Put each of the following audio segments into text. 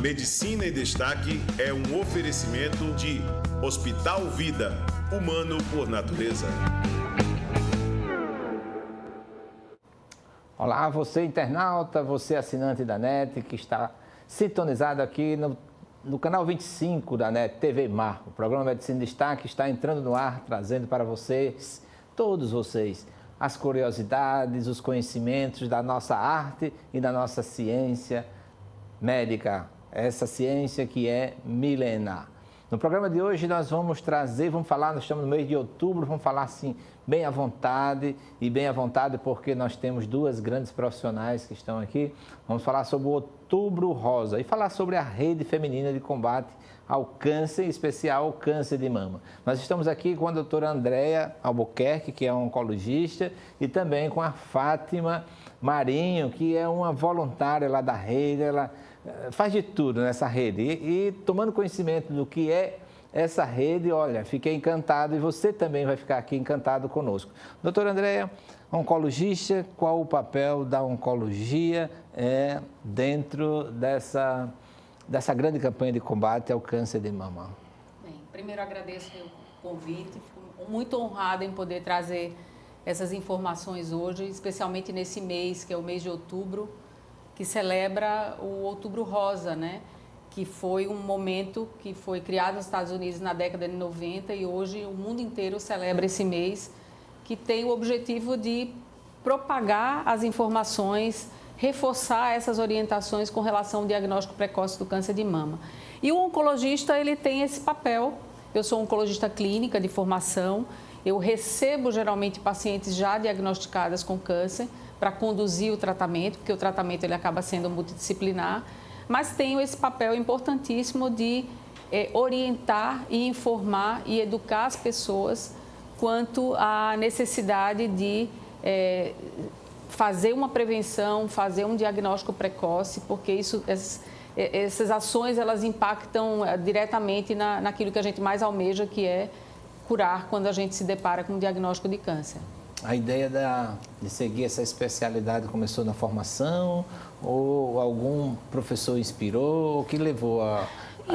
Medicina em Destaque é um oferecimento de Hospital Vida, humano por natureza. Olá, você internauta, você assinante da NET, que está sintonizado aqui no canal 25 da NET TV Mar. O programa Medicina em Destaque está entrando no ar, trazendo para vocês, todos vocês, as curiosidades, os conhecimentos da nossa arte e da nossa ciência médica, essa ciência que é milenar. No programa de hoje nós vamos falar, nós estamos no mês de outubro, vamos falar assim, bem à vontade porque nós temos duas grandes profissionais que estão aqui. Vamos falar sobre o Outubro Rosa e falar sobre a rede feminina de combate ao câncer, em especial ao câncer de mama. Nós estamos aqui com a doutora Andréia Albuquerque, que é uma oncologista, e também com a Fátima Marinho, que é uma voluntária lá da rede, ela faz de tudo nessa rede. E tomando conhecimento do que é essa rede, olha, fiquei encantado e você também vai ficar aqui encantado conosco. Doutora Andréia, oncologista, qual o papel da oncologia dentro dessa grande campanha de combate ao câncer de mama? Bem, primeiro agradeço o convite, fico muito honrada em poder trazer essas informações hoje, especialmente nesse mês, que é o mês de outubro, que celebra o Outubro Rosa, né? Que foi um momento que foi criado nos Estados Unidos na década de 90 e hoje o mundo inteiro celebra esse mês, que tem o objetivo de propagar as informações, reforçar essas orientações com relação ao diagnóstico precoce do câncer de mama. E o oncologista, ele tem esse papel. Eu sou oncologista clínica de formação, eu recebo geralmente pacientes já diagnosticadas com câncer para conduzir o tratamento, porque o tratamento ele acaba sendo multidisciplinar, mas tenho esse papel importantíssimo de orientar e informar e educar as pessoas quanto à necessidade de fazer uma prevenção, fazer um diagnóstico precoce, porque essas ações elas impactam diretamente naquilo que a gente mais almeja, que é curar quando a gente se depara com um diagnóstico de câncer. A ideia de seguir essa especialidade começou na formação ou algum professor inspirou? O que levou a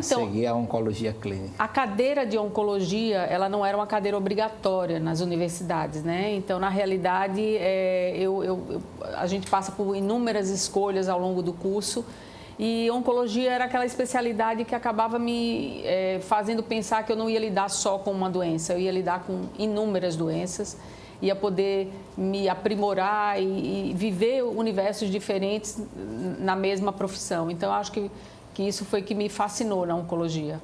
seguir a oncologia clínica? A cadeira de oncologia, ela não era uma cadeira obrigatória nas universidades, né? Então, na realidade, a gente passa por inúmeras escolhas ao longo do curso e oncologia era aquela especialidade que acabava me fazendo pensar que eu não ia lidar só com uma doença, eu ia lidar com inúmeras doenças, ia poder me aprimorar e viver universos diferentes na mesma profissão. Então, eu acho que isso foi que me fascinou na oncologia.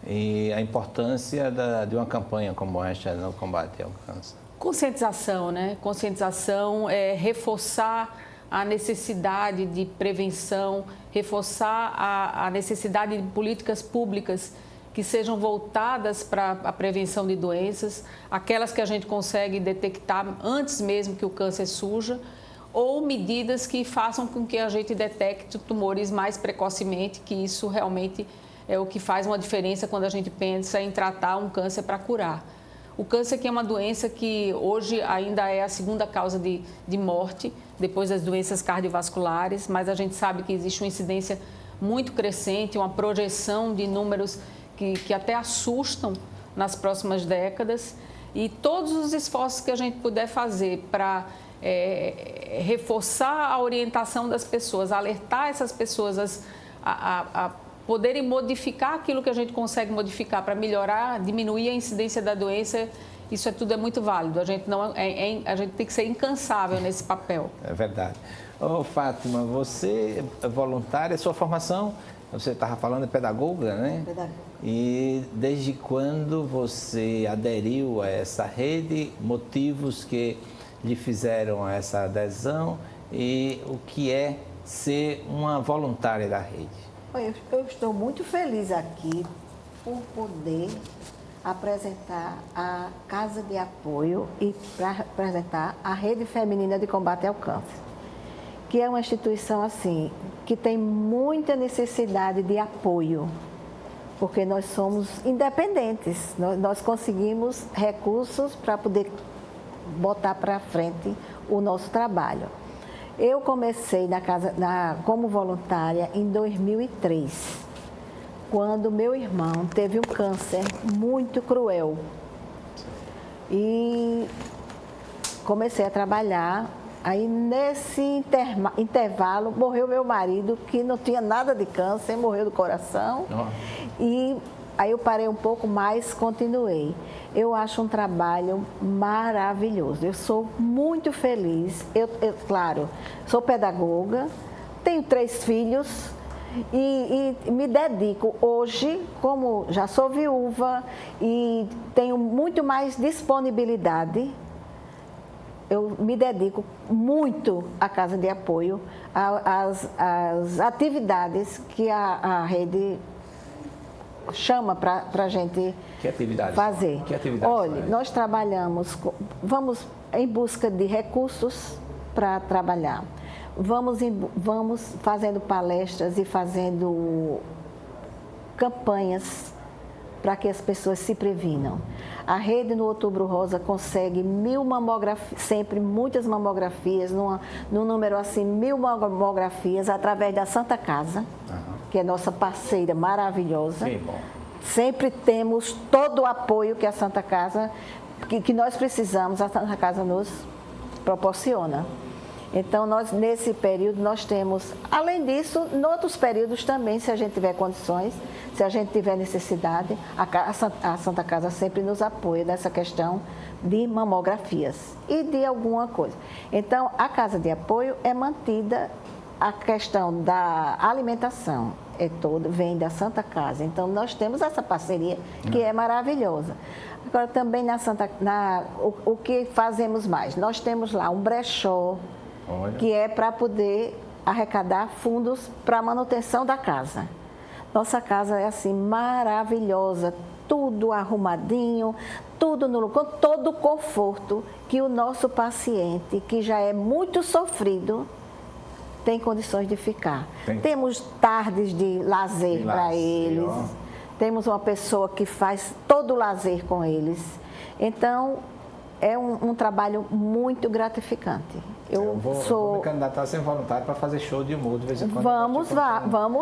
E a importância de uma campanha como esta no combate ao câncer? Conscientização, né? Conscientização, reforçar a necessidade de prevenção, reforçar a necessidade de políticas públicas que sejam voltadas para a prevenção de doenças, aquelas que a gente consegue detectar antes mesmo que o câncer surja, ou medidas que façam com que a gente detecte tumores mais precocemente, que isso realmente é o que faz uma diferença quando a gente pensa em tratar um câncer para curar. O câncer que é uma doença que hoje ainda é a segunda causa de morte, depois das doenças cardiovasculares, mas a gente sabe que existe uma incidência muito crescente, uma projeção de números que até assustam nas próximas décadas, e todos os esforços que a gente puder fazer para reforçar a orientação das pessoas, alertar essas pessoas a poderem modificar aquilo que a gente consegue modificar para melhorar, diminuir a incidência da doença, isso tudo é muito válido. A gente tem que ser incansável nesse papel. É verdade. Ô, Fátima, você é voluntária, sua formação, você estava falando, é pedagoga, né? Pedagoga. E desde quando você aderiu a essa rede, motivos que lhe fizeram essa adesão e o que é ser uma voluntária da rede? Eu estou muito feliz aqui por poder apresentar a Casa de Apoio e para apresentar a Rede Feminina de Combate ao Câncer, que é uma instituição assim, que tem muita necessidade de apoio, porque nós somos independentes, nós conseguimos recursos para poder botar para frente o nosso trabalho. Eu comecei como voluntária em 2003, quando meu irmão teve um câncer muito cruel. E comecei a trabalhar. Aí, nesse intervalo, morreu meu marido, que não tinha nada de câncer, morreu do coração. E aí eu parei um pouco, mas continuei. Eu acho um trabalho maravilhoso. Eu sou muito feliz. Claro, sou pedagoga, tenho 3 filhos e me dedico hoje, como já sou viúva e tenho muito mais disponibilidade, eu me dedico muito à Casa de Apoio, às atividades que a rede chama para a gente fazer. Que atividades? Olha, nós trabalhamos, vamos em busca de recursos para trabalhar. Vamos fazendo palestras e fazendo campanhas para que as pessoas se previnam. A rede no Outubro Rosa consegue 1000 mamografias, sempre muitas mamografias, num número assim, 1000 mamografias através da Santa Casa, que é nossa parceira maravilhosa. Sim, bom. Sempre temos todo o apoio que a Santa Casa, que nós precisamos, a Santa Casa nos proporciona. Então, nesse período, nós temos, além disso, em outros períodos também, se a gente tiver condições, se a gente tiver necessidade, a Santa Casa sempre nos apoia nessa questão de mamografias e de alguma coisa. Então, a Casa de Apoio é mantida, a questão da alimentação vem da Santa Casa. Então, nós temos essa parceria que é maravilhosa. Agora, também o que fazemos mais? Nós temos lá um brechó, que é para poder arrecadar fundos para a manutenção da casa. Nossa casa é assim maravilhosa, tudo arrumadinho, tudo no lugar, com todo o conforto que o nosso paciente, que já é muito sofrido, tem condições de ficar. Temos tardes de lazer para eles, temos uma pessoa que faz todo o lazer com eles. Então, é um trabalho muito gratificante. Eu vou me candidatar a ser voluntário para fazer show de humor de vez em quando. Vamos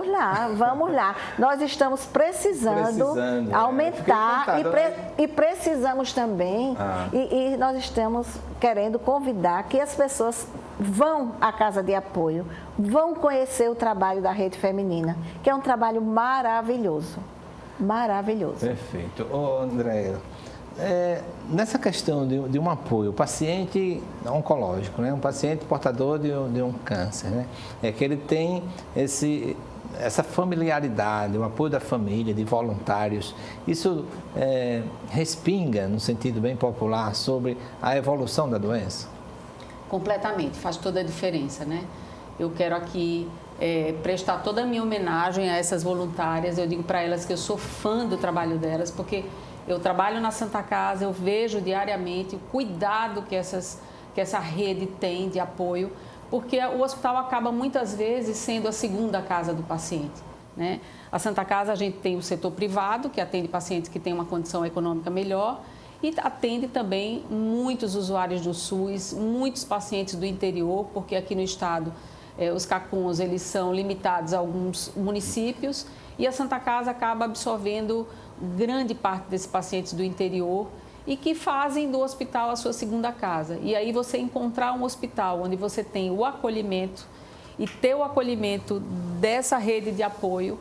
lá. Nós estamos precisando aumentar e precisamos também, e nós estamos querendo convidar que as pessoas vão à Casa de Apoio, vão conhecer o trabalho da Rede Feminina, que é um trabalho maravilhoso. Maravilhoso. Perfeito. Ô, Andréia, nessa questão de um apoio, o paciente oncológico, né? Um paciente portador de um câncer, né? É que ele tem essa familiaridade, o apoio da família, de voluntários. Isso respinga, no sentido bem popular, sobre a evolução da doença? Completamente, faz toda a diferença, né? Eu quero aqui prestar toda a minha homenagem a essas voluntárias. Eu digo para elas que eu sou fã do trabalho delas, porque eu trabalho na Santa Casa, eu vejo diariamente o cuidado que essa rede tem de apoio, porque o hospital acaba muitas vezes sendo a segunda casa do paciente, né? A Santa Casa, a gente tem o setor privado, que atende pacientes que têm uma condição econômica melhor, e atende também muitos usuários do SUS, muitos pacientes do interior, porque aqui no estado os CACUNs, eles são limitados a alguns municípios, e a Santa Casa acaba absorvendo grande parte desses pacientes do interior e que fazem do hospital a sua segunda casa. E aí você encontrar um hospital onde você tem o acolhimento e ter o acolhimento dessa rede de apoio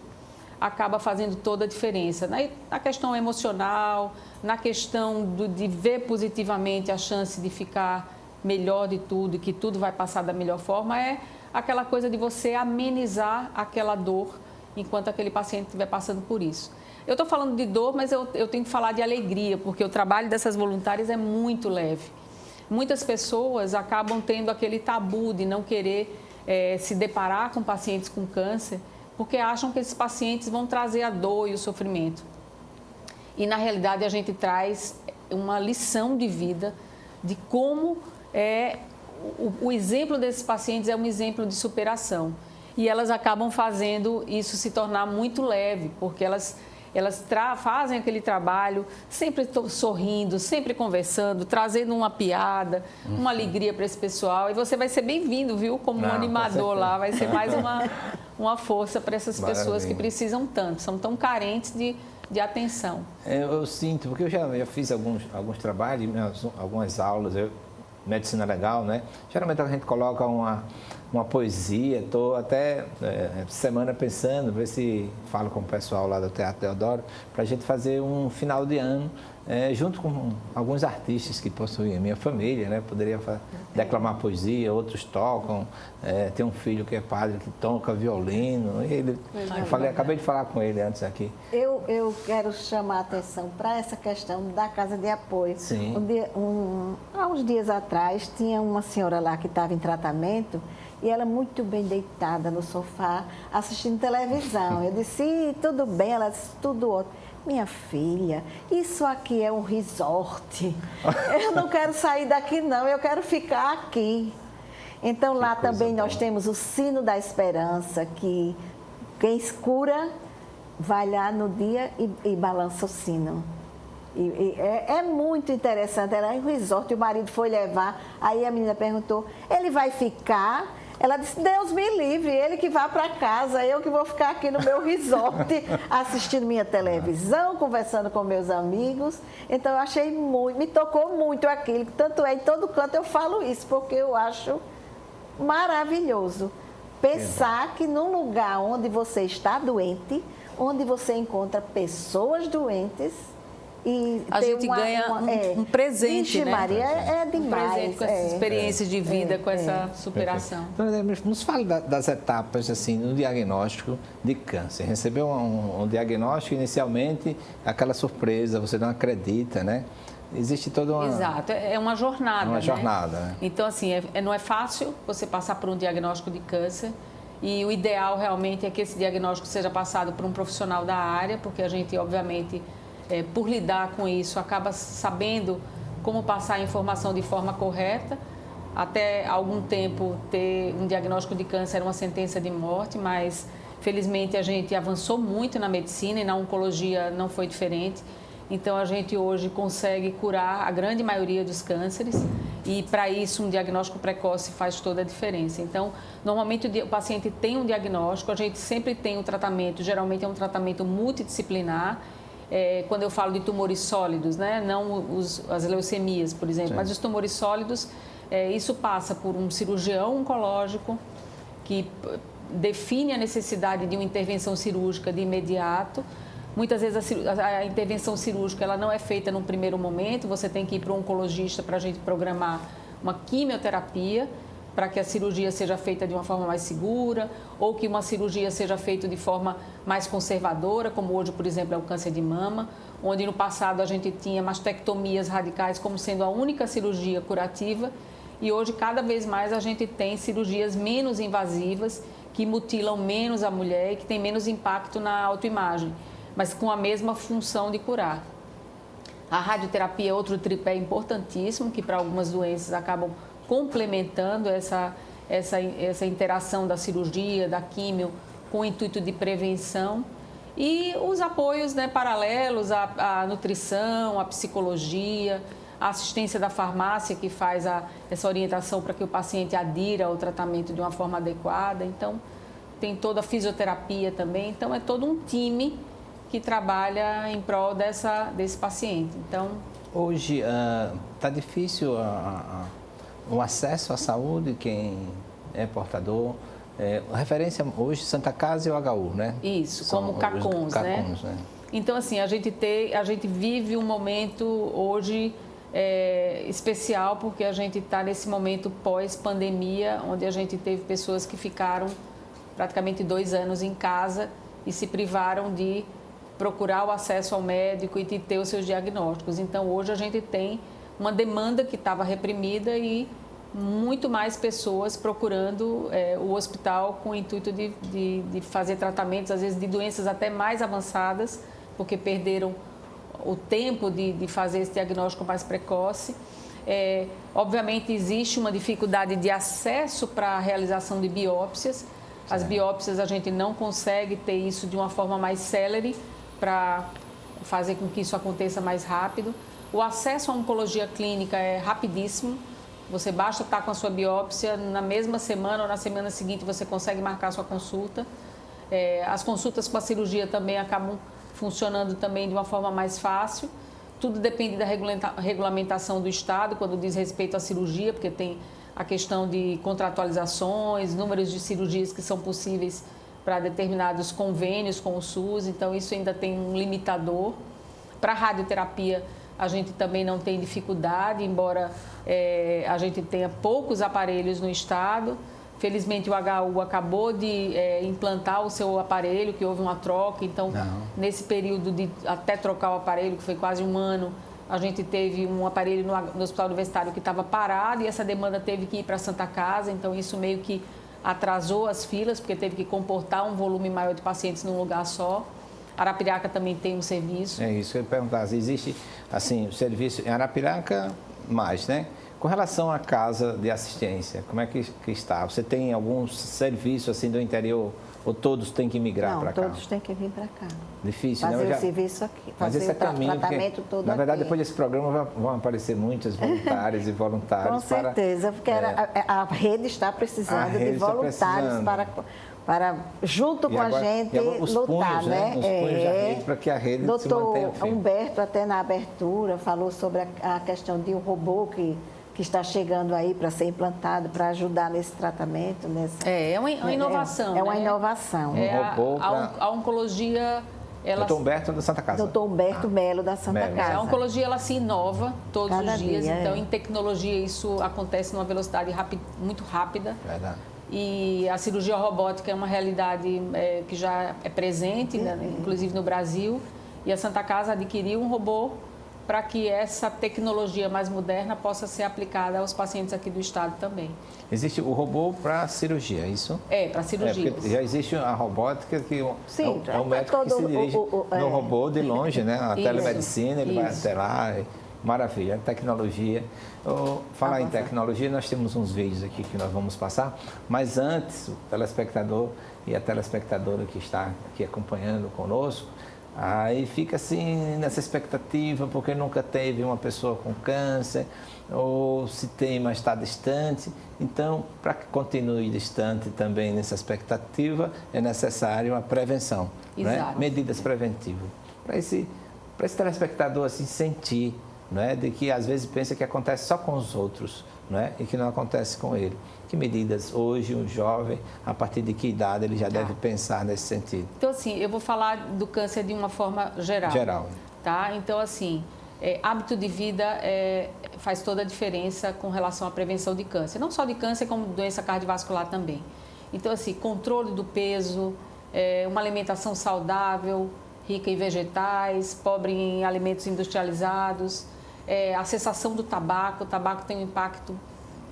acaba fazendo toda a diferença. Na questão emocional, na questão de ver positivamente a chance de ficar melhor de tudo e que tudo vai passar da melhor forma, é aquela coisa de você amenizar aquela dor enquanto aquele paciente estiver passando por isso. Eu estou falando de dor, mas eu tenho que falar de alegria, porque o trabalho dessas voluntárias é muito leve. Muitas pessoas acabam tendo aquele tabu de não querer se deparar com pacientes com câncer, porque acham que esses pacientes vão trazer a dor e o sofrimento. E, na realidade, a gente traz uma lição de vida de como o exemplo desses pacientes é um exemplo de superação. E elas acabam fazendo isso se tornar muito leve, porque elas elas fazem aquele trabalho sempre sorrindo, sempre conversando, trazendo uma piada, uma alegria para esse pessoal. E você vai ser bem-vindo, viu? Como um animador lá, vai ser mais uma força para essas pessoas que precisam tanto, são tão carentes de atenção. Eu sinto, porque eu já fiz alguns trabalhos, algumas aulas, medicina legal, né? Geralmente a gente coloca uma poesia, estou até semana pensando, ver se falo com o pessoal lá do Teatro Deodoro, para a gente fazer um final de ano, junto com alguns artistas que possuem a minha família, né? Poderia declamar poesia, outros tocam, tem um filho que é padre que toca violino, acabei de falar com ele antes aqui. Eu quero chamar a atenção para essa questão da casa de apoio. Sim. Há uns dias atrás, tinha uma senhora lá que estava em tratamento e ela muito bem deitada no sofá, assistindo televisão. Eu disse, tudo bem? Ela disse, tudo ótimo. Minha filha, isso aqui é um resort. Eu não quero sair daqui, não, eu quero ficar aqui. Então, lá também nós temos o Sino da Esperança, que quem cura vai lá no dia e balança o sino. É muito interessante. Era um resort, o marido foi levar, aí a menina perguntou, ele vai ficar? Ela disse, Deus me livre, ele que vá para casa, eu que vou ficar aqui no meu resort, assistindo minha televisão, conversando com meus amigos. Então, eu achei muito, me tocou muito aquilo. Tanto em todo canto eu falo isso, porque eu acho maravilhoso. Pensar que num lugar onde você está doente, onde você encontra pessoas doentes, e a gente ganha um presente, Vixe, né? Maria, é demais. Um presente com essas experiências de vida, com essa superação. Então, nos fale das etapas, assim, no diagnóstico de câncer. Recebeu um diagnóstico inicialmente, aquela surpresa, você não acredita, né? Existe toda uma... Exato, é uma jornada, Uma jornada, né? Então, assim, não é fácil você passar por um diagnóstico de câncer. E o ideal realmente é que esse diagnóstico seja passado por um profissional da área, porque a gente, obviamente, por lidar com isso, acaba sabendo como passar a informação de forma correta. Até algum tempo, ter um diagnóstico de câncer era uma sentença de morte, mas felizmente a gente avançou muito na medicina e na oncologia não foi diferente. Então, a gente hoje consegue curar a grande maioria dos cânceres e, para isso, um diagnóstico precoce faz toda a diferença. Então, normalmente o paciente tem um diagnóstico, a gente sempre tem um tratamento, geralmente é um tratamento multidisciplinar. Quando eu falo de tumores sólidos, né? Não as leucemias, por exemplo, mas os tumores sólidos, isso passa por um cirurgião oncológico que define a necessidade de uma intervenção cirúrgica de imediato. Muitas vezes a intervenção cirúrgica ela não é feita num primeiro momento, você tem que ir para um oncologista para a gente programar uma quimioterapia, para que a cirurgia seja feita de uma forma mais segura, ou que uma cirurgia seja feita de forma mais conservadora, como hoje, por exemplo, é o câncer de mama, onde no passado a gente tinha mastectomias radicais como sendo a única cirurgia curativa, e hoje cada vez mais a gente tem cirurgias menos invasivas, que mutilam menos a mulher e que tem menos impacto na autoimagem, mas com a mesma função de curar. A radioterapia é outro tripé importantíssimo, que para algumas doenças acabam complementando essa interação da cirurgia, da químio, com o intuito de prevenção. E os apoios, né, paralelos à nutrição, à psicologia, à assistência da farmácia, que faz essa orientação para que o paciente adira ao tratamento de uma forma adequada. Então, tem toda a fisioterapia também. Então, é todo um time que trabalha em prol desse paciente. Então, hoje, está difícil o acesso à saúde, quem é portador. Referência hoje, Santa Casa e o HU, né? Isso, como CACONS, né? Então, assim, a gente vive um momento hoje especial, porque a gente está nesse momento pós-pandemia, onde a gente teve pessoas que ficaram praticamente 2 anos em casa e se privaram de procurar o acesso ao médico e de ter os seus diagnósticos. Então, hoje a gente tem uma demanda que estava reprimida e muito mais pessoas procurando o hospital com o intuito de fazer tratamentos, às vezes de doenças até mais avançadas, porque perderam o tempo de fazer esse diagnóstico mais precoce. Obviamente, existe uma dificuldade de acesso para a realização de biópsias. As biópsias, a gente não consegue ter isso de uma forma mais célere, para fazer com que isso aconteça mais rápido. O acesso à oncologia clínica é rapidíssimo. Você basta estar com a sua biópsia, na mesma semana ou na semana seguinte você consegue marcar a sua consulta. As consultas com a cirurgia também acabam funcionando também de uma forma mais fácil. Tudo depende da regulamentação do Estado, quando diz respeito à cirurgia, porque tem a questão de contratualizações, números de cirurgias que são possíveis para determinados convênios com o SUS, então isso ainda tem um limitador. Para a radioterapia, a gente também não tem dificuldade, embora a gente tenha poucos aparelhos no Estado. Felizmente, o HU acabou de implantar o seu aparelho, que houve uma troca. Então, nesse período de até trocar o aparelho, que foi quase um ano, a gente teve um aparelho no Hospital Universitário que estava parado e essa demanda teve que ir para a Santa Casa. Então, isso meio que atrasou as filas, porque teve que comportar um volume maior de pacientes num lugar só. Arapiraca também tem um serviço. É isso que eu ia perguntar. Existe, assim, o serviço em Arapiraca, mais, né? Com relação à casa de assistência, como é que está? Você tem algum serviço assim do interior ou todos têm que migrar para cá? Não, todos têm que vir para cá. Difícil, fazer né? o serviço aqui, Mas fazer esse o tratamento todo aqui. Na verdade, depois desse programa vão aparecer muitos voluntários e voluntários. Com certeza, porque a rede está precisando de voluntários para junto com a gente lutar, né? Os punhos da rede para que a rede se mantenha firme. Doutor Humberto, até na abertura, falou sobre a questão de um robô que está chegando aí para ser implantado, para ajudar nesse tratamento. É uma inovação. É uma inovação. A oncologia... Doutor Humberto da Santa Casa. Doutor Humberto Melo da Santa Casa. A oncologia ela se inova todos os dias, dia, então em tecnologia isso acontece numa velocidade muito rápida. Verdade. E a cirurgia robótica é uma realidade que já é presente, né, inclusive no Brasil. E a Santa Casa adquiriu um robô para que essa tecnologia mais moderna possa ser aplicada aos pacientes aqui do estado também. Existe o robô para cirurgia, é isso? Para cirurgia. Já existe a robótica que sim, é o médico que se dirige no robô de longe, né? A telemedicina, ele vai até lá. Maravilha, tecnologia. Falar em tecnologia, nós temos uns vídeos aqui que nós vamos passar, mas antes, o telespectador e a telespectadora que está aqui acompanhando conosco, aí fica assim nessa expectativa, porque nunca teve uma pessoa com câncer, ou se tem, mas está distante. Então, para que continue distante também nessa expectativa, é necessário a prevenção, né? Medidas preventivas. Para esse telespectador assim, sentir, né, de que às vezes pensa que acontece só com os outros, né, e que não acontece com ele. Que medidas hoje um jovem, a partir de que idade ele já deve pensar nesse sentido? Então, assim, eu vou falar do câncer de uma forma geral. Tá? Então, assim, hábito de vida faz toda a diferença com relação à prevenção de câncer. Não só de câncer, como doença cardiovascular também. Então, assim, controle do peso, uma alimentação saudável, rica em vegetais, pobre em alimentos industrializados, a cessação do tabaco. O tabaco tem um impacto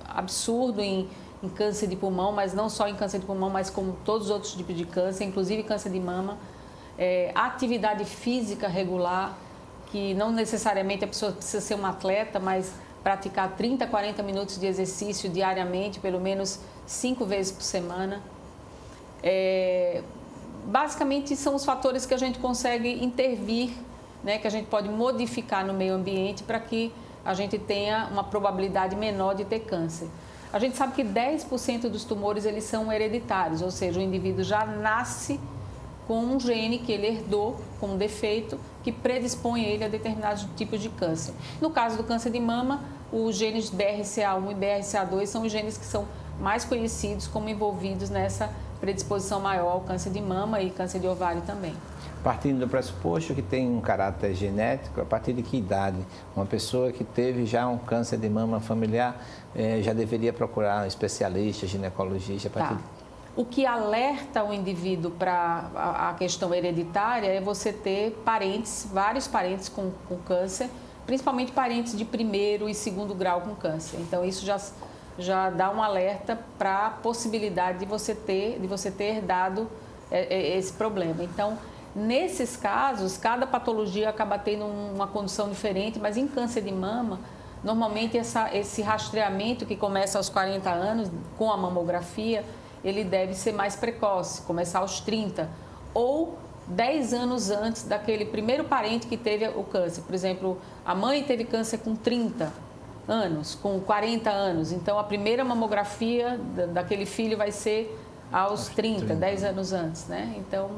absurdo em câncer de pulmão, mas não só em câncer de pulmão, mas como todos os outros tipos de câncer, inclusive câncer de mama. Atividade física regular, que não necessariamente a pessoa precisa ser uma atleta, mas praticar 30, 40 minutos de exercício diariamente, pelo menos 5 vezes por semana. Basicamente, são os fatores que a gente consegue intervir, né, que a gente pode modificar no meio ambiente para que a gente tenha uma probabilidade menor de ter câncer. A gente sabe que 10% dos tumores eles são hereditários, ou seja, o indivíduo já nasce com um gene que ele herdou com um defeito que predispõe ele a determinados tipos de câncer. No caso do câncer de mama, os genes BRCA1 e BRCA2 são os genes que são mais conhecidos como envolvidos nessa predisposição maior ao câncer de mama e câncer de ovário também. Partindo do pressuposto que tem um caráter genético, a partir de que idade uma pessoa que teve já um câncer de mama familiar já deveria procurar um especialista, ginecologista? O que alerta o indivíduo para a questão hereditária é você ter parentes, vários parentes com câncer, principalmente parentes de primeiro e segundo grau com câncer. Então, isso já dá um alerta para a possibilidade de você ter herdado esse problema. Então, nesses casos, cada patologia acaba tendo uma condição diferente, mas em câncer de mama, normalmente esse rastreamento que começa aos 40 anos com a mamografia, ele deve ser mais precoce, começar aos 30, ou 10 anos antes daquele primeiro parente que teve o câncer. Por exemplo, a mãe teve câncer com 30 anos, com 40 anos. Então, a primeira mamografia daquele filho vai ser aos 30, 10 anos antes, né? Então,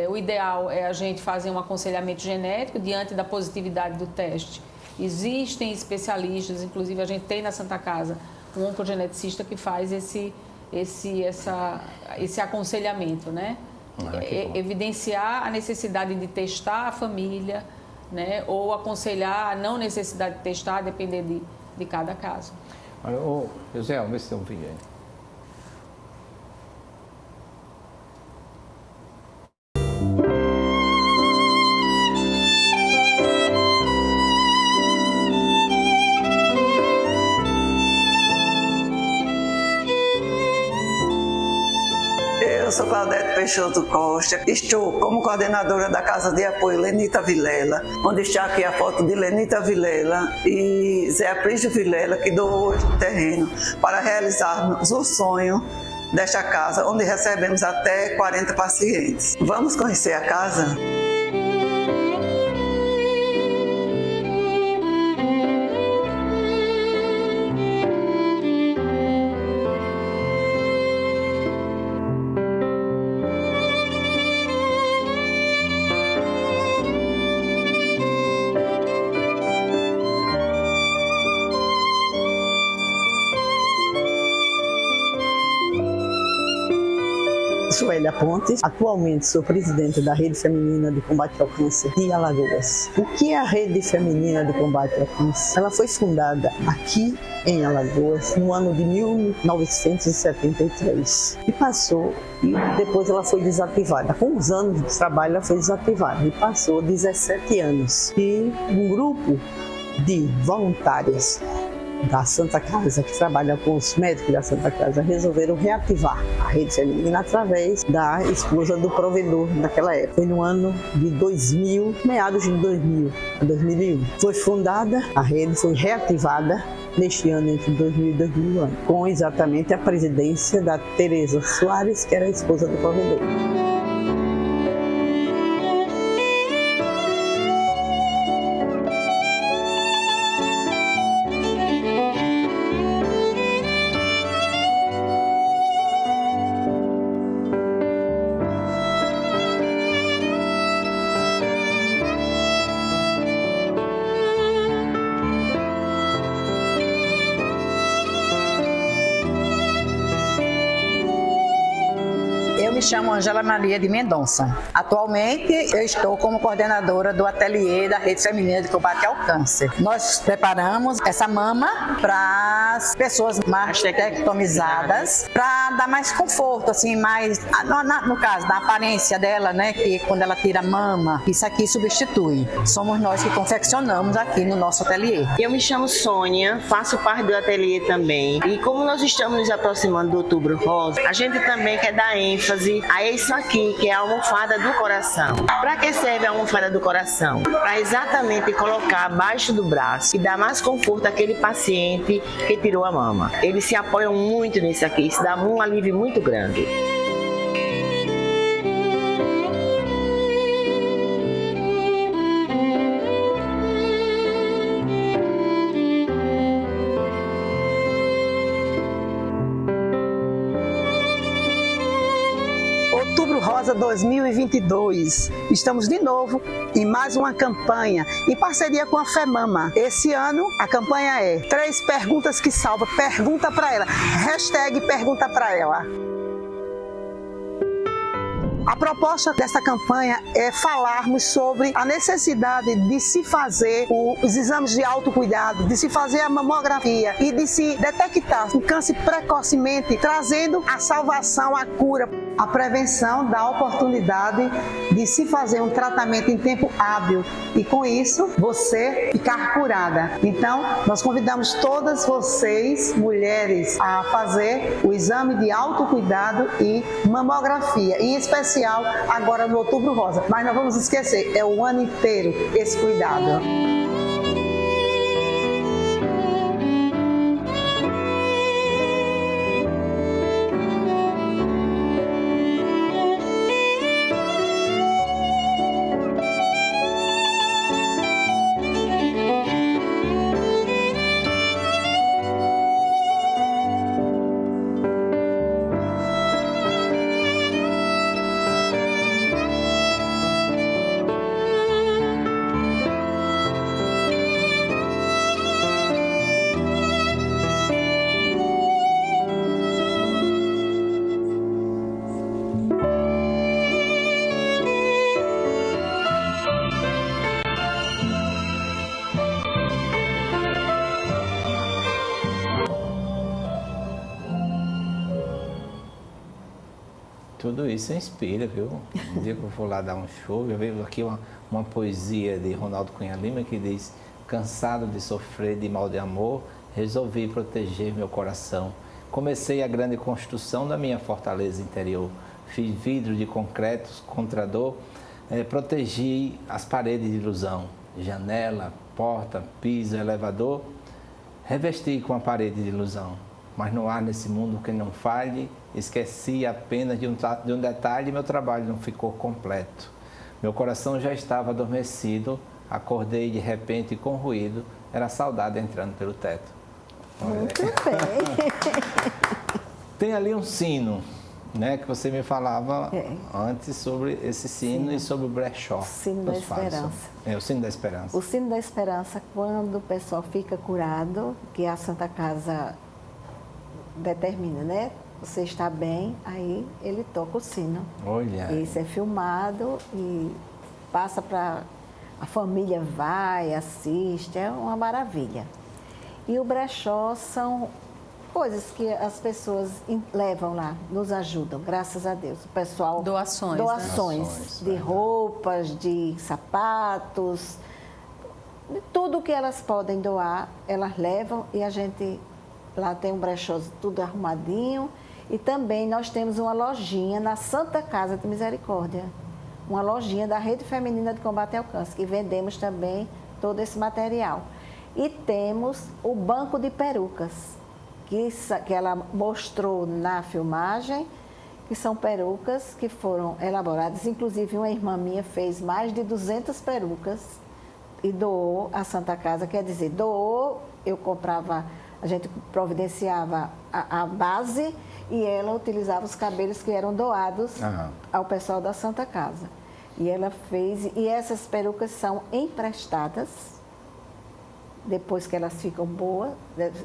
o ideal é a gente fazer um aconselhamento genético diante da positividade do teste. Existem especialistas, inclusive a gente tem na Santa Casa um oncogeneticista que faz esse aconselhamento, né? Evidenciar a necessidade de testar a família, né? Ou aconselhar a não necessidade de testar, a depender de cada caso. Olha, José, vamos ver se tem um vídeo aí. Eu sou Claudete Peixoto Costa, estou como coordenadora da Casa de Apoio Lenita Vilela, onde está aqui a foto de Lenita Vilela e Zé Aprígio Vilela, que doou o terreno para realizarmos o sonho desta casa, onde recebemos até 40 pacientes. Vamos conhecer a casa? Suélia Pontes, atualmente sou presidente da Rede Feminina de Combate ao Câncer de Alagoas. O que é a Rede Feminina de Combate ao Câncer? Ela foi fundada aqui em Alagoas no ano de 1973 e depois ela foi desativada. Com os anos de trabalho ela foi desativada e passou 17 anos. E um grupo de voluntárias da Santa Casa, que trabalha com os médicos da Santa Casa, resolveram reativar a Rede Feminina através da esposa do provedor naquela época. Foi no ano de 2000, meados de 2001. Foi fundada, a rede foi reativada neste ano, entre 2000 e 2001, com exatamente a presidência da Tereza Soares, que era a esposa do provedor. Eu me chamo Angela Maria de Mendonça. Atualmente, eu estou como coordenadora do ateliê da Rede Feminina de Combate ao Câncer. Nós preparamos essa mama para as pessoas mastectomizadas, para dar mais conforto, assim, mais, no caso, da aparência dela, né, que quando ela tira a mama, isso aqui substitui. Somos nós que confeccionamos aqui no nosso ateliê. Eu me chamo Sônia, faço parte do ateliê também. E como nós estamos nos aproximando do Outubro Rosa, a gente também quer dar ênfase a isso aqui, que é a almofada do coração. Para que serve a almofada do coração? Para exatamente colocar abaixo do braço e dar mais conforto àquele paciente que tirou a mama. Eles se apoiam muito nisso aqui, isso dá um alívio muito grande. Outubro Rosa 2022. Estamos de novo em mais uma campanha em parceria com a FEMAMA. Esse ano a campanha é 3 perguntas que salva. Pergunta para ela. #pergunta para ela. A proposta dessa campanha é falarmos sobre a necessidade de se fazer os exames de autocuidado, de se fazer a mamografia e de se detectar o câncer precocemente, trazendo a salvação, a cura. A prevenção dá a oportunidade de se fazer um tratamento em tempo hábil e, com isso, você ficar curada. Então, nós convidamos todas vocês, mulheres, a fazer o exame de autocuidado e mamografia, em especial agora no Outubro Rosa. Mas não vamos esquecer, é o ano inteiro esse cuidado. Tudo isso inspira, viu? Um dia que eu vou lá dar um show, eu vejo aqui uma poesia de Ronaldo Cunha Lima que diz: cansado de sofrer de mal de amor, resolvi proteger meu coração. Comecei a grande construção da minha fortaleza interior. Fiz vidro de concretos contra a dor, protegi as paredes de ilusão. Janela, porta, piso, elevador, revesti com a parede de ilusão. Mas não há nesse mundo que não falhe, esqueci apenas de um detalhe e meu trabalho não ficou completo. Meu coração já estava adormecido, acordei de repente com ruído, era a saudade entrando pelo teto. Muito bem. Tem ali um sino, né, que você me falava antes sobre esse sino e sobre o brechó. O sino da esperança. O sino da esperança. O sino da esperança, quando o pessoal fica curado, que a Santa Casa determina, né? Você está bem, aí ele toca o sino. Olha. Isso é filmado e passa para... A família vai, assiste, é uma maravilha. E o brechó são coisas que as pessoas levam lá, nos ajudam, graças a Deus. O pessoal... Doações, Doações, de roupas, de sapatos, de tudo que elas podem doar, elas levam e a gente... Lá tem um brechó tudo arrumadinho. E também nós temos uma lojinha na Santa Casa de Misericórdia. Uma lojinha da Rede Feminina de Combate ao Câncer, que vendemos também todo esse material. E temos o banco de perucas, que ela mostrou na filmagem, que são perucas que foram elaboradas. Inclusive, uma irmã minha fez mais de 200 perucas e doou à Santa Casa. Quer dizer, doou, eu comprava... A gente providenciava a base e ela utilizava os cabelos que eram doados ao pessoal da Santa Casa. E ela fez, e essas perucas são emprestadas, depois que elas ficam boas,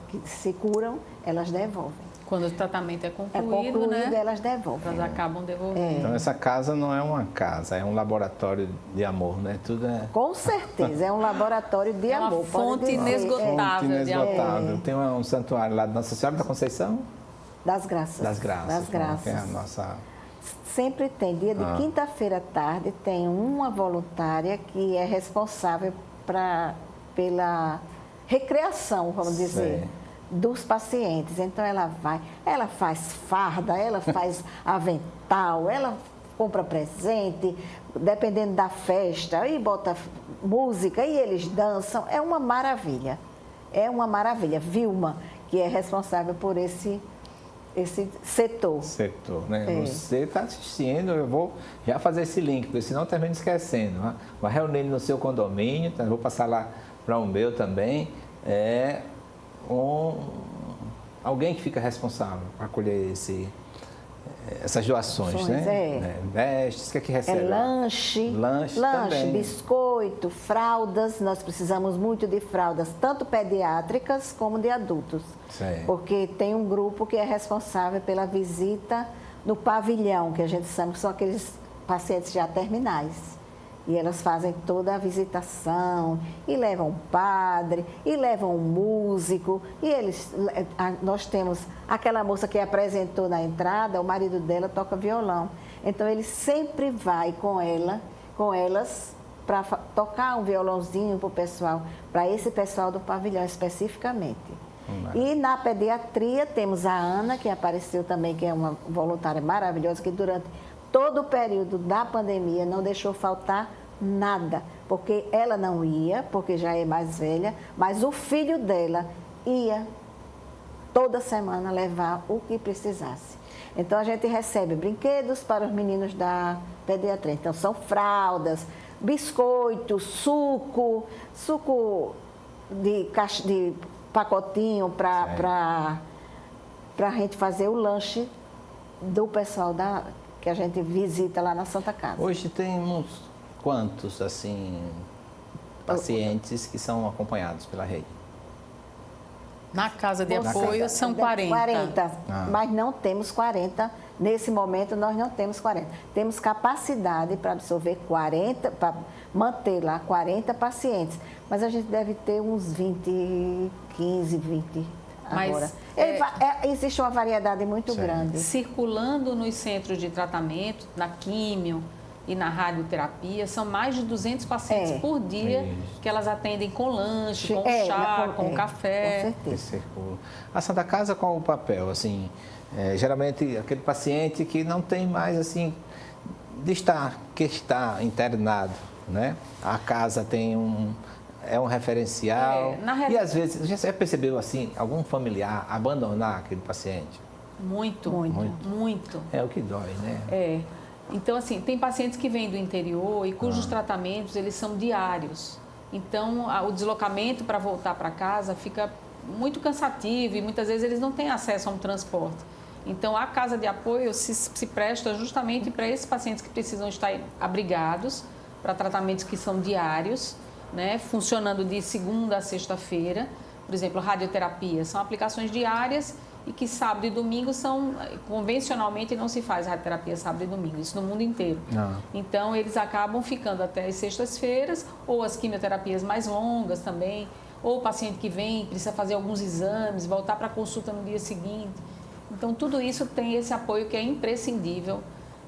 que se curam, elas devolvem. Quando o tratamento é concluído, né? Elas devolvem. Elas acabam devolvendo. Então essa casa não é uma casa, é um laboratório de amor, né? Tudo é... Com certeza, é um laboratório de amor. Uma fonte inesgotável. Fonte inesgotável. Tem um santuário lá de Nossa Senhora da Conceição? Das Graças. Das Graças. Das Graças. Que é a nossa... Sempre tem, dia de quinta-feira à tarde, tem uma voluntária que é responsável pela recreação, vamos dizer, dos pacientes. Então ela faz farda, ela faz avental, ela compra presente, dependendo da festa, e bota música e eles dançam. É uma maravilha. É uma maravilha. Vilma, que é responsável por esse setor. Né? Você está assistindo, eu vou já fazer esse link, porque senão eu termino esquecendo. Né? Vai reunir no seu condomínio, então eu vou passar lá para o meu também. Alguém que fica responsável para acolher essas doações, né? Vestes, o que é que recebe? Lanche, biscoito, fraldas. Nós precisamos muito de fraldas, tanto pediátricas como de adultos. Porque tem um grupo que é responsável pela visita no pavilhão, que a gente sabe que são aqueles pacientes já terminais. E elas fazem toda a visitação, e levam um padre, e levam um músico. E nós temos aquela moça que apresentou na entrada, o marido dela toca violão. Então ele sempre vai com elas, para tocar um violãozinho para o pessoal, para esse pessoal do pavilhão especificamente. E na pediatria temos a Ana, que apareceu também, que é uma voluntária maravilhosa, que durante todo o período da pandemia não deixou faltar nada, porque ela não ia, porque já é mais velha, mas o filho dela ia toda semana levar o que precisasse. Então a gente recebe brinquedos para os meninos da pediatria. Então são fraldas, biscoitos, suco de pacotinho para a gente fazer o lanche do pessoal que a gente visita lá na Santa Casa. Hoje temos quantos, assim, pacientes que são acompanhados pela rede? Na casa de apoio são 40. 40, mas não temos 40. Nesse momento, nós não temos 40. Temos capacidade para absorver 40, para manter lá 40 pacientes. Mas a gente deve ter uns 20, 15, 20 agora. Existe uma variedade muito grande. Circulando nos centros de tratamento, na químio e na radioterapia, são mais de 200 pacientes por dia que elas atendem com lanche, com chá, com café. Com certeza. A Santa Casa, qual o papel? Assim, geralmente, aquele paciente que não tem mais, assim, que está internado, né? A casa tem um referencial. E às vezes, você já percebeu assim, algum familiar abandonar aquele paciente? Muito. É o que dói, né? Então, assim, tem pacientes que vêm do interior e cujos tratamentos, eles são diários. Então, o deslocamento para voltar para casa fica muito cansativo e muitas vezes eles não têm acesso a um transporte. Então, a casa de apoio se presta justamente para esses pacientes que precisam estar abrigados para tratamentos que são diários, né, funcionando de segunda a sexta-feira. Por exemplo, radioterapia, são aplicações diárias e que sábado e domingo convencionalmente não se faz radioterapia sábado e domingo, isso no mundo inteiro. Então, eles acabam ficando até as sextas-feiras, ou as quimioterapias mais longas também, ou o paciente que vem, precisa fazer alguns exames, voltar para a consulta no dia seguinte. Então, tudo isso tem esse apoio que é imprescindível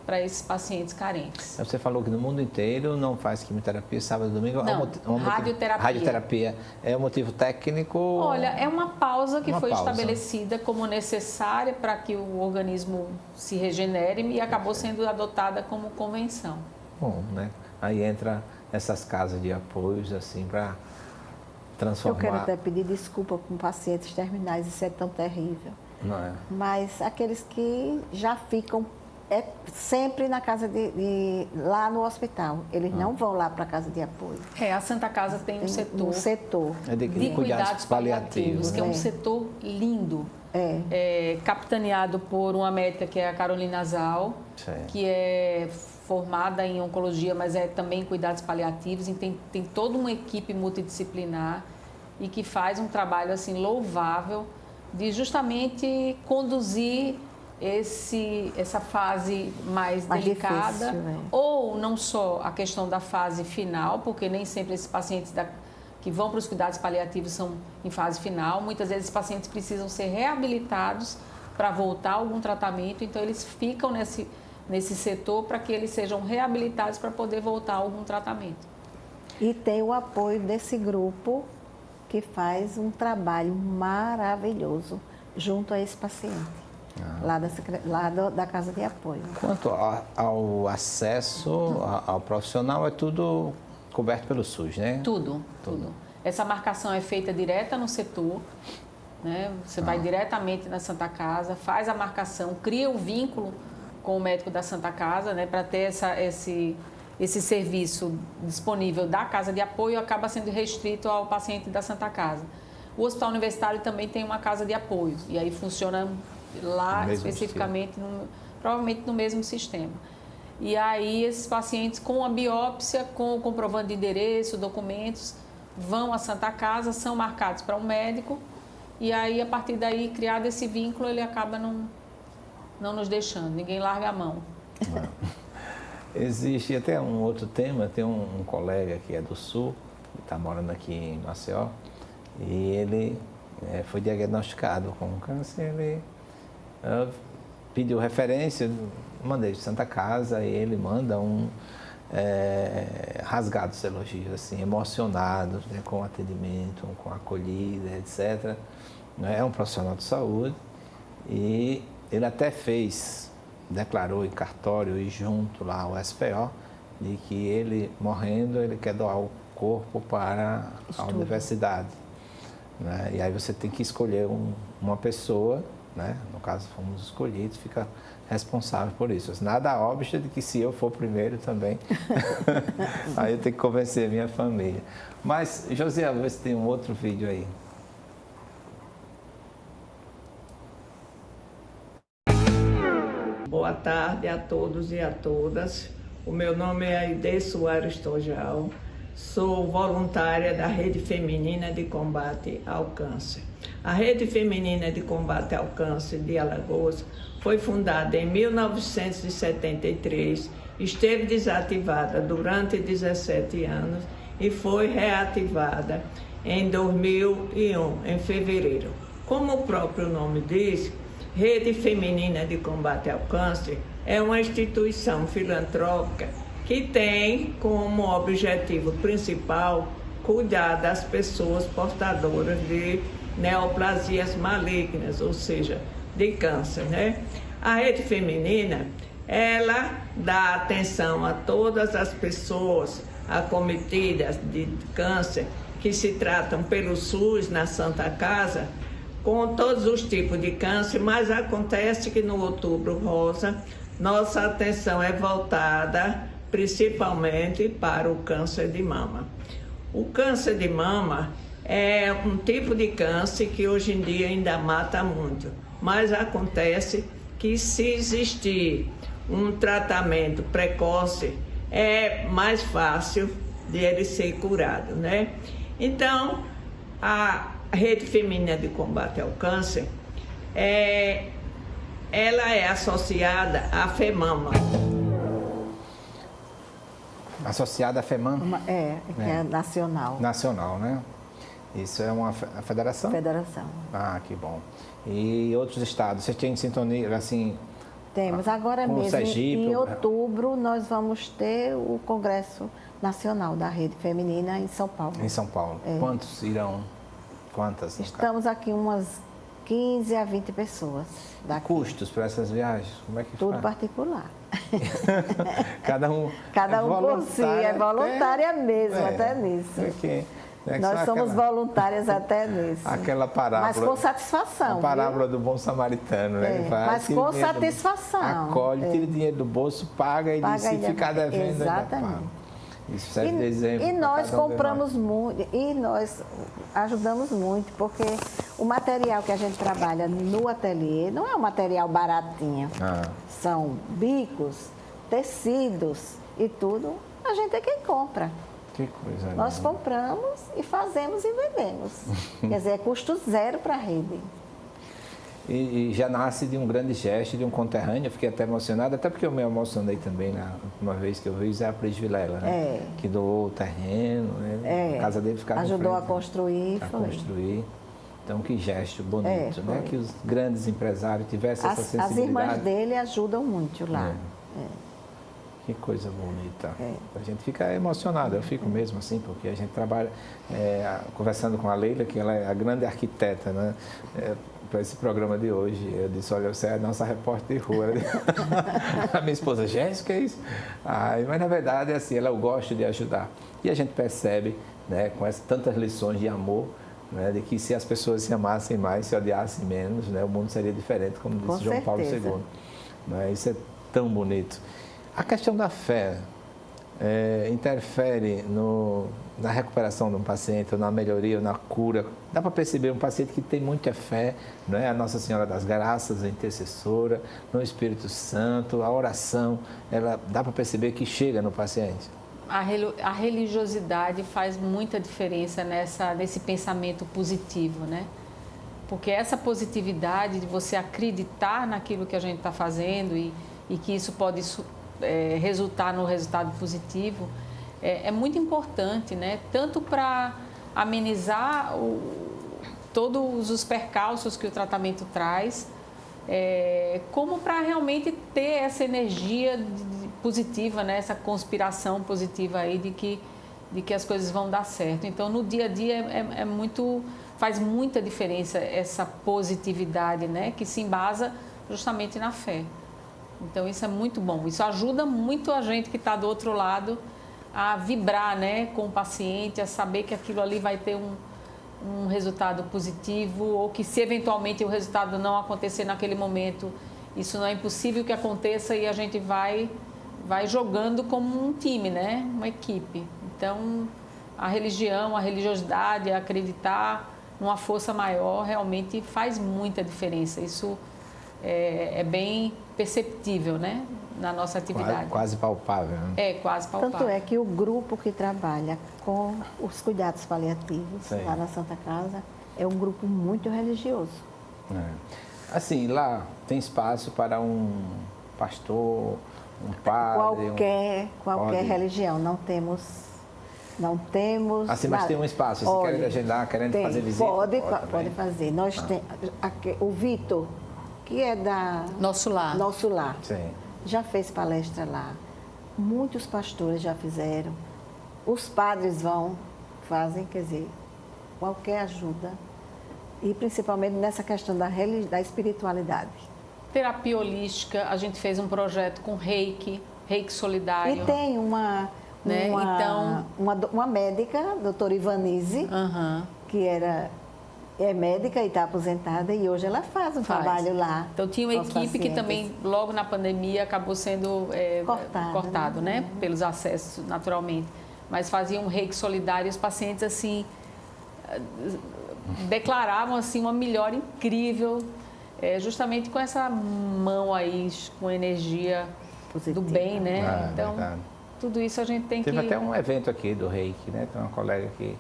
para esses pacientes carentes. Você falou que no mundo inteiro não faz quimioterapia sábado e domingo? Não, radioterapia. Radioterapia é um motivo técnico? Olha, é uma pausa que foi estabelecida como necessária para que o organismo se regenere e acabou sendo adotada como convenção. Bom, né? Aí entra essas casas de apoios, assim, para transformar... Eu quero até pedir desculpa com pacientes terminais, isso é tão terrível. Não é? Mas aqueles que já ficam sempre na casa lá no hospital. Eles não vão lá para a casa de apoio. A Santa Casa tem um setor de cuidados paliativos, que é um setor lindo. Capitaneado por uma médica que é a Carolina Zal, que é formada em oncologia, mas é também em cuidados paliativos. E tem toda uma equipe multidisciplinar e que faz um trabalho assim louvável de justamente conduzir essa fase mais delicada, difícil, ou não só a questão da fase final, porque nem sempre esses pacientes que vão para os cuidados paliativos são em fase final, muitas vezes esses pacientes precisam ser reabilitados para voltar a algum tratamento, então eles ficam nesse setor para que eles sejam reabilitados para poder voltar a algum tratamento. E tem o apoio desse grupo que faz um trabalho maravilhoso junto a esse paciente. Lá da casa de apoio. Quanto ao acesso ao profissional, é tudo coberto pelo SUS, né? Tudo. Essa marcação é feita direta no setor, né? Você vai diretamente na Santa Casa, faz a marcação, cria o vínculo com o médico da Santa Casa, né? Para ter esse serviço disponível da casa de apoio, acaba sendo restrito ao paciente da Santa Casa. O Hospital Universitário também tem uma casa de apoio, e aí funciona lá especificamente, provavelmente no mesmo sistema. E aí esses pacientes com a biópsia, com o comprovante de endereço, documentos, vão à Santa Casa, são marcados para um médico, e aí a partir daí, criado esse vínculo, ele acaba não nos deixando, ninguém larga a mão. Existe até um outro tema, tem um colega que é do Sul, que está morando aqui em Maceió, e ele foi diagnosticado com câncer, ele pediu referência, mandei de Santa Casa, e ele manda rasgados elogios, assim, emocionados, né, com o atendimento, com a acolhida, etc. É um profissional de saúde e ele até declarou em cartório e junto lá ao SPO, de que ele, morrendo, ele quer doar o corpo para a universidade. Né? E aí você tem que escolher uma pessoa, né? No caso fomos escolhidos, fica responsável por isso. Nada obsta de que se eu for primeiro também, aí eu tenho que convencer a minha família. Mas, José, vamos ver se tem um outro vídeo aí. Boa tarde a todos e a todas. O meu nome é Aide Soares Tojal. Sou voluntária da Rede Feminina de Combate ao Câncer. A Rede Feminina de Combate ao Câncer de Alagoas foi fundada em 1973, esteve desativada durante 17 anos e foi reativada em 2001, em fevereiro, Como o próprio nome diz, Rede Feminina de Combate ao Câncer é uma instituição filantrópica que tem como objetivo principal cuidar das pessoas portadoras de neoplasias malignas, ou seja, de câncer, né? A Rede Feminina, ela dá atenção a todas as pessoas acometidas de câncer que se tratam pelo SUS na Santa Casa, com todos os tipos de câncer, mas acontece que no Outubro Rosa, nossa atenção é voltada principalmente para o câncer de mama. O câncer de mama é um tipo de câncer que hoje em dia ainda mata muito, mas acontece que se existir um tratamento precoce, é mais fácil de ele ser curado, né? Então, a Rede Feminina de Combate ao Câncer, ela é associada à FEMAMA. Associada à FEMAMA? Que é nacional. Nacional, né? Isso é uma federação? Federação. Ah, que bom. E outros estados, você tem sintonia, assim... Temos. Agora mesmo, Sergipe, em outubro, nós vamos ter o Congresso Nacional da Rede Feminina em São Paulo. Em São Paulo. Quantos irão? Quantas? Estamos aqui umas 15 a 20 pessoas. Daqui. Custos para essas viagens? Como é que Tudo faz? particular. Cada um por si, é voluntária mesmo, até nisso. Nós somos voluntárias até nisso. Aquela parábola. Mas com satisfação. A parábola do bom samaritano, né? Mas com satisfação. Acolhe, tira o dinheiro do bolso, paga e diz, se ficar devendo, exatamente. Isso serve de exemplo. E nós compramos muito, e nós ajudamos muito, porque o material que a gente trabalha no ateliê não é um material baratinho. São bicos, tecidos e tudo, a gente é quem compra. Que coisa. Nós compramos e fazemos e vendemos. Quer dizer, é custo zero para a rede. E já nasce de um grande gesto, de um conterrâneo. Eu fiquei até emocionado, até porque eu me emocionei também na última vez que eu vi Zé Aprígio Vilela, né? Que doou o terreno, né? A casa dele ficava ajudou a construir. Construir. Então, que gesto bonito, né? Que os grandes empresários tivessem essa sensibilidade. As irmãs dele ajudam muito lá. Que coisa bonita. A gente fica emocionado, eu fico mesmo assim, porque a gente trabalha, conversando com a Leila, que ela é a grande arquiteta, né? Para esse programa de hoje. Eu disse, olha, você é a nossa repórter de rua. A minha esposa, Jéssica, é isso? Mas na verdade é assim, ela gosta de ajudar. E a gente percebe, né, com tantas lições de amor, né, de que se as pessoas se amassem mais, se odiassem menos, né, o mundo seria diferente, como disse João Paulo II. Né, isso é tão bonito. A questão da fé interfere na recuperação de um paciente, ou na melhoria, ou na cura. Dá para perceber um paciente que tem muita fé, né? A Nossa Senhora das Graças, a intercessora, no Espírito Santo, a oração, ela dá para perceber que chega no paciente. A religiosidade faz muita diferença nesse pensamento positivo, né? Porque essa positividade de você acreditar naquilo que a gente está fazendo e que isso pode resultar no resultado positivo, é muito importante, né? Tanto para amenizar todos os percalços que o tratamento traz, como para realmente ter essa energia positiva, né? Essa conspiração positiva aí de que as coisas vão dar certo. Então, no dia a dia faz muita diferença essa positividade, né? Que se embasa justamente na fé. Então, isso é muito bom. Isso ajuda muito a gente que está do outro lado a vibrar, né, com o paciente, a saber que aquilo ali vai ter um resultado positivo, ou que se eventualmente o resultado não acontecer naquele momento, isso não é impossível que aconteça, e a gente vai jogando como um time, né, uma equipe. Então, a religião, a religiosidade, acreditar numa força maior realmente faz muita diferença. Isso é bem perceptível, né, na nossa atividade. Quase palpável, né? Quase palpável. Tanto é que o grupo que trabalha com os cuidados paliativos lá na Santa Casa é um grupo muito religioso. Assim, lá tem espaço para um pastor, um padre... Qualquer religião, não temos Não temos. Assim, mas tem um espaço. Se querem agendar, querendo fazer visita? Pode fazer. Nós temos o Vitor, que é da Nosso Lar. Nosso Lar. Sim. Já fez palestra lá. Muitos pastores já fizeram. Os padres fazem, quer dizer, qualquer ajuda. E principalmente nessa questão da espiritualidade. Terapia holística, a gente fez um projeto com Reiki solidário. E tem uma médica, a doutora Ivanise, que é médica e está aposentada, e hoje ela faz um trabalho lá. Então tinha uma equipe que também, logo na pandemia, acabou sendo cortado, né? Pelos acessos, naturalmente. Mas fazia um Reiki solidário e os pacientes, assim, declaravam assim, uma melhora incrível, justamente com essa mão aí, com energia positiva do bem, né? Então, verdade. Tudo isso a gente tem Teve até um evento aqui do Reiki, né? Tem uma colega que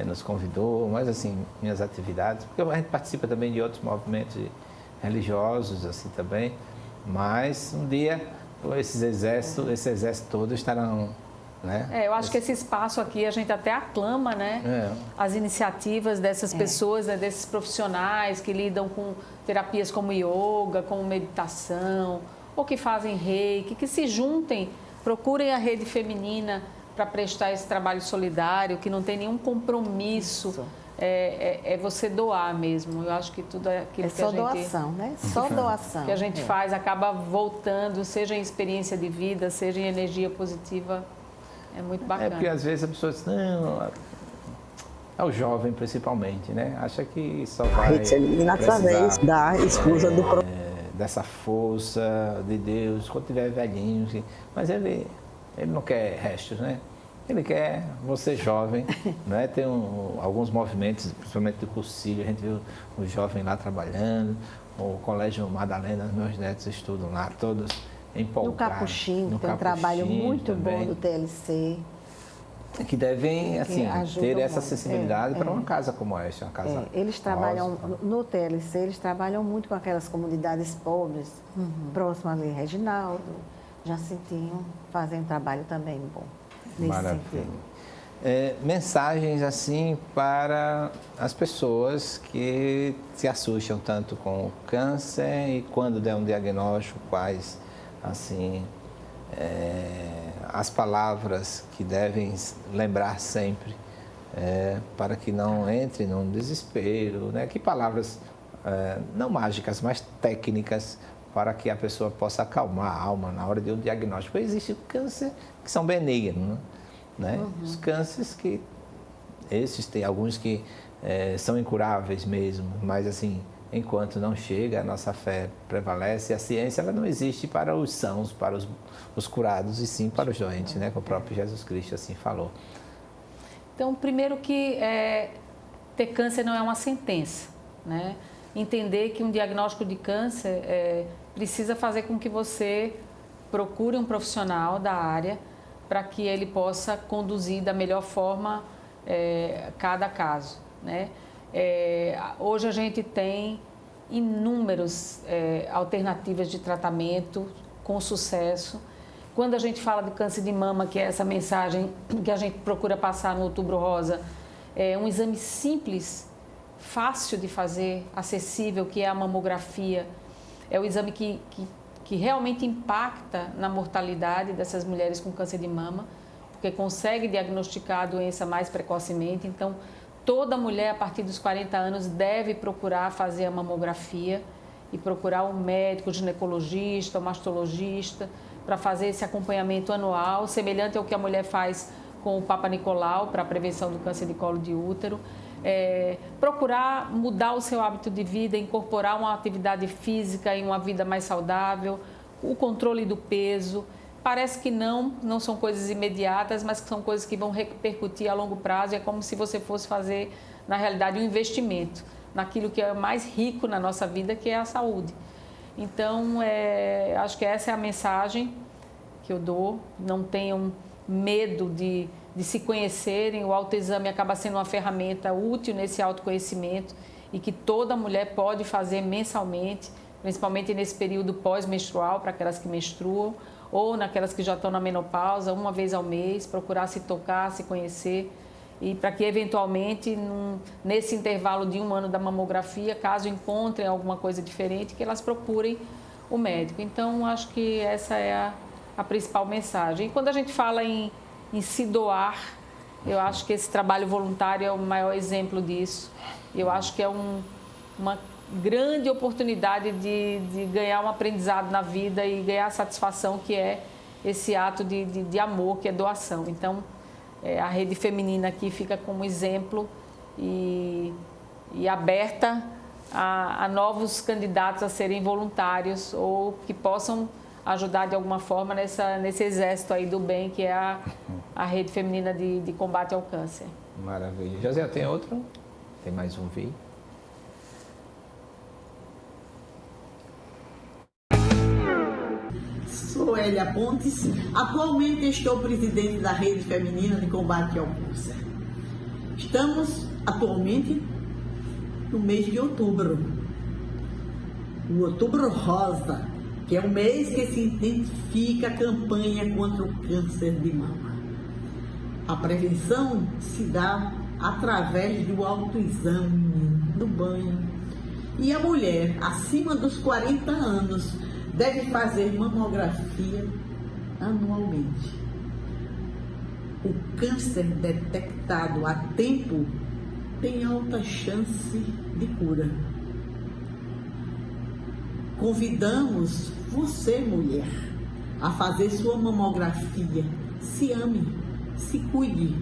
nos convidou, mas assim, minhas atividades, porque a gente participa também de outros movimentos religiosos, assim também, mas um dia esse exército todo estarão, né? Eu acho que esse espaço aqui a gente até aclama, né? As iniciativas dessas pessoas, né? Desses profissionais que lidam com terapias como yoga, como meditação, ou que fazem reiki, que se juntem, procurem a rede feminina para prestar esse trabalho solidário, que não tem nenhum compromisso, é você doar mesmo. Eu acho que tudo aquilo que a gente... É só doação, né? Só doação. Que a gente faz acaba voltando, seja em experiência de vida, seja em energia positiva, é muito bacana. Porque às vezes a pessoa diz, não, é o jovem principalmente, né? Acha que só vai através da esposa do dessa força de Deus, quando tiver velhinho, mas ele não quer restos, né? Ele quer você jovem, né? Tem alguns movimentos, principalmente do cursilho, a gente viu o jovem lá trabalhando, o Colégio Madalena, meus netos estudam lá, todos empolgados. No Capuchinho, tem um trabalho muito bom do TLC. Que devem, assim, ter essa acessibilidade para uma casa como esta, uma casa eles trabalham, no TLC, eles trabalham muito com aquelas comunidades pobres, próximas ali, Reginaldo, Jacintinho, fazem um trabalho também bom. Maravilha. Mensagens, assim, para as pessoas que se assustam tanto com o câncer e quando der um diagnóstico, quais, assim, as palavras que devem lembrar sempre para que não entre num desespero, né? Que palavras não mágicas, mas técnicas para que a pessoa possa acalmar a alma na hora de um diagnóstico. Existe câncer que são benignos, né? Os cânceres que esses tem alguns que são incuráveis mesmo, mas assim, enquanto não chega, a nossa fé prevalece. A ciência ela não existe para os sãos, para os curados, e sim para os doentes, né? Que o próprio Jesus Cristo assim falou. Então, primeiro que ter câncer não é uma sentença, né? Entender que um diagnóstico de câncer precisa fazer com que você procure um profissional da área para que ele possa conduzir da melhor forma cada caso, né? Hoje a gente tem inúmeras alternativas de tratamento com sucesso. Quando a gente fala de câncer de mama, que é essa mensagem que a gente procura passar no Outubro Rosa, é um exame simples, fácil de fazer, acessível, que é a mamografia. É o exame que realmente impacta na mortalidade dessas mulheres com câncer de mama, porque consegue diagnosticar a doença mais precocemente. Então, toda mulher a partir dos 40 anos deve procurar fazer a mamografia e procurar um médico, ginecologista, mastologista, para fazer esse acompanhamento anual, semelhante ao que a mulher faz com o Papa Nicolau para a prevenção do câncer de colo de útero. Procurar mudar o seu hábito de vida, incorporar uma atividade física e uma vida mais saudável, o controle do peso. Parece que não são coisas imediatas, mas que são coisas que vão repercutir a longo prazo. É como se você fosse fazer, na realidade, um investimento naquilo que é mais rico na nossa vida, que é a saúde. Então, acho que essa é a mensagem que eu dou. Não tenham medo de se conhecerem. O autoexame acaba sendo uma ferramenta útil nesse autoconhecimento e que toda mulher pode fazer mensalmente, principalmente nesse período pós-menstrual, para aquelas que menstruam, ou naquelas que já estão na menopausa, uma vez ao mês, procurar se tocar, se conhecer, e para que eventualmente, nesse intervalo de 1 ano da mamografia, caso encontrem alguma coisa diferente, que elas procurem o médico. Então, acho que essa é a principal mensagem. E quando a gente fala em se doar, eu acho que esse trabalho voluntário é o maior exemplo disso. Eu acho que é uma grande oportunidade de ganhar um aprendizado na vida e ganhar a satisfação que é esse ato de amor, que é doação. Então, a Rede Feminina aqui fica como exemplo e aberta a novos candidatos a serem voluntários ou que possam ajudar de alguma forma nesse exército aí do bem, que é a Rede Feminina de Combate ao Câncer. Maravilha. José, tem outro? Tem mais um vídeo. Sou Hélia Pontes, atualmente estou presidente da Rede Feminina de Combate ao Câncer. Estamos atualmente no mês de outubro, o Outubro Rosa, que é um mês que se intensifica a campanha contra o câncer de mama. A prevenção se dá através do autoexame, do banho. E a mulher acima dos 40 anos deve fazer mamografia anualmente. O câncer detectado a tempo tem alta chance de cura. Convidamos você, mulher, a fazer sua mamografia. Se ame, se cuide.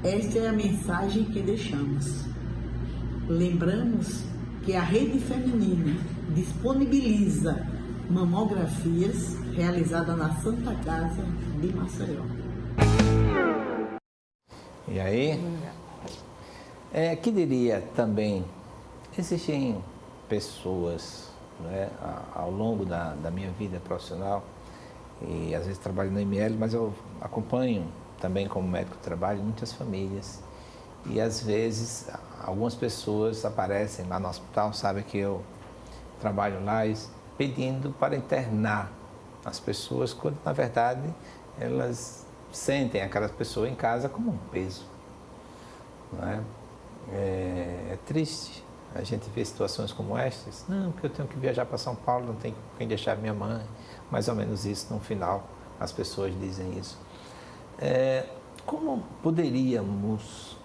Esta é a mensagem que deixamos. Lembramos que a Rede Feminina disponibiliza mamografias realizadas na Santa Casa de Maceió. E aí? Que diria também, existem pessoas, né, ao longo da minha vida profissional, e às vezes trabalho no IML, mas eu acompanho também como médico de trabalho muitas famílias, e às vezes algumas pessoas aparecem lá no hospital, sabem que eu trabalho lá, pedindo para internar as pessoas, quando na verdade elas sentem aquela pessoa em casa como um peso, não é? É triste a gente ver situações como estas. Não, porque eu tenho que viajar para São Paulo, não tenho quem deixar minha mãe. Mais ou menos isso, no final, as pessoas dizem isso. Como poderíamos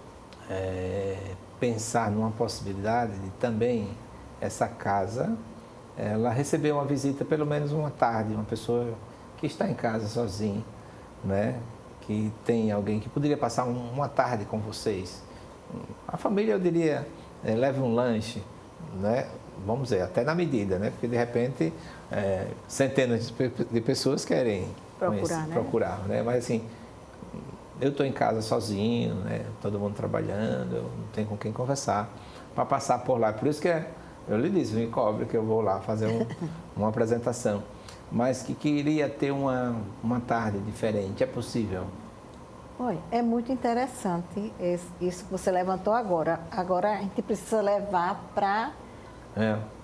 pensar numa possibilidade de também essa casa, ela receber uma visita pelo menos uma tarde, uma pessoa que está em casa sozinha, né? Que tem alguém que poderia passar uma tarde com vocês. A família, eu diria, leve um lanche, né? Vamos dizer, até na medida, né? Porque de repente centenas de pessoas querem procurar, né? Mas assim, eu estou em casa sozinho, né? Todo mundo trabalhando, eu não tenho com quem conversar, para passar por lá. Por isso que eu lhe disse, me cobre que eu vou lá fazer uma apresentação. Mas que queria ter uma tarde diferente, é possível? Oi, é muito interessante isso que você levantou agora. Agora a gente precisa levar para